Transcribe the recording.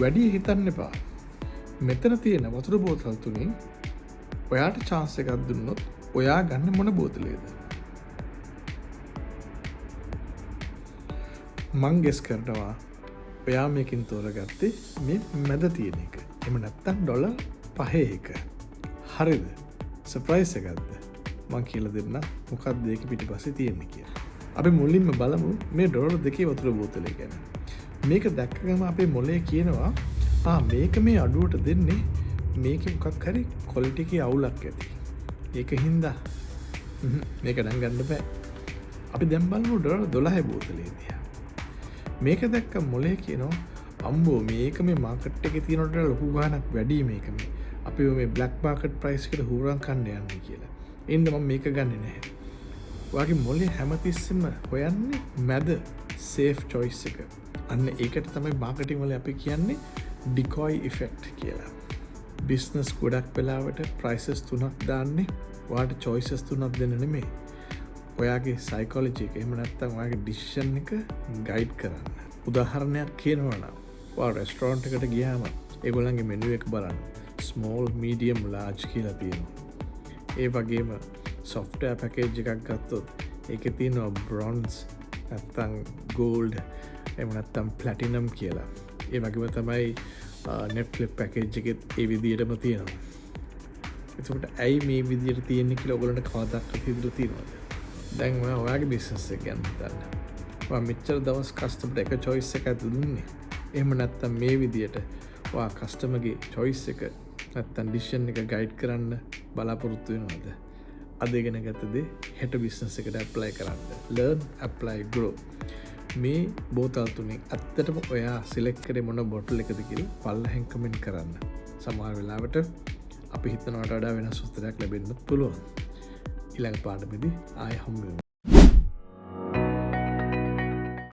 වැඩි හිතන්න එපා. මෙතන තියෙන වතුර බෝතල් තුනේ ඔයාට chance එකක් දුන්නොත් ඔයා ගන්න මොන බෝතලේද? මං ගෙස් කරනවා ඔයා මේකෙන් තෝරගත්තේ මේ මැද තියෙන එක. එහෙම නැත්නම් ඩොලර් 5 එක. හරිද? සර්ප්‍රයිස් එකක්ද? මං කියලා දෙන්න මොකක්ද ඒක පිටිපස්සේ තියෙන්නේ කියලා. අපි මුලින්ම බලමු මේ ඩොලර් 2 වතුර බෝතලේ ගැන. මේක දැක්ක ගමන් අපේ මොලේ කියනවා මේක මේ අඩුවට දෙන්නේ මේකේ මොකක් හරි ක්වොලිටි එකේ අවුලක් ඇති. ඒක හින්දා මේක නම් ගන්න බෑ. අපි දැන් බලමු ඩොලර් 12 බෝතලේ දිහා. මේක දැක්ක මොලේ කියනවා අම්බෝ මේක මේ මාකට් එකේ තියෙනට ලොකු ගාණක් වැඩි මේක මේ. අපි මේ බ්ලැක් මාකට් ප්‍රයිස් එකට හුරන් කන්න යන්නේ කියලා. එහෙනම් මම මේක ගන්නෙ නැහැ. ඔයාගේ මොලේ හැමතිස්සෙම හොයන්නේ මැද සේෆ් choice එක. අන්න ඒකට තමයි මාකටිං වල අපි කියන්නේ decoy effect කියලා. බිස්නස් ගොඩක් වෙලාවට ප්‍රයිසස් 3ක් දාන්නේ ඔයාට choices 3ක් දෙන්න නෙමෙයි. ඔයාගේ සයිකොලොජි එක එහෙම නැත්නම් ඔයාගේ ඩිසිෂන් එක ගයිඩ් කරන්න. උදාහරණයක් කියනවා නම් ඔයා රෙස්ටොරන්ට් එකට ගියාම ඒගොල්ලන්ගේ මෙනු එක බලන්න. ස්මෝල්, මීඩියම්, ලාර්ජ් කියලා තියෙනවා. ඒ වගේම software package එකක් ගත්තොත් ඒකේ තියෙනවා bronze නැත්නම් gold එහෙම නැත්නම් platinum කියලා. ඒ වගේම තමයි Netflix package එකෙත් ඒ විදිහටම තියෙනවා. එතකොට ඇයි මේ විදිහට තියෙන්නේ කියලා ඔයගොල්ලන්ට කවදාවත් හිතලා තියෙනවද? දැන් ඔයාගේ බිස්නස් එක ගැන හිතන්න. ඔයා මෙච්චර දවස් කස්ටමර්ට එක choice එකක් දුන්නේ. එහෙම නැත්නම් මේ විදිහට ඔයා කස්ටමර්ගේ choice එක නැත්නම් decision එක guide කරන්න බලාපොරොත්තු වෙනවද? අද ඉගෙන ගත්ත දේ හෙට බිස්නස් එකට apply කරන්න. learn, apply, grow. මේ බෝතල් තුනෙන් ඇත්තටම ඔයා select කරේ මොන බොටල් එකද කියලා පල්ලෙහෙන් comment කරන්න. සමහර වෙලාවට අපි හිතනවට වඩා වෙනස් උත්තරයක් ලැබෙන්නත් පුළුවන්. ඊළඟ පාඩමේදී ආයෙ හම්බ වෙමු.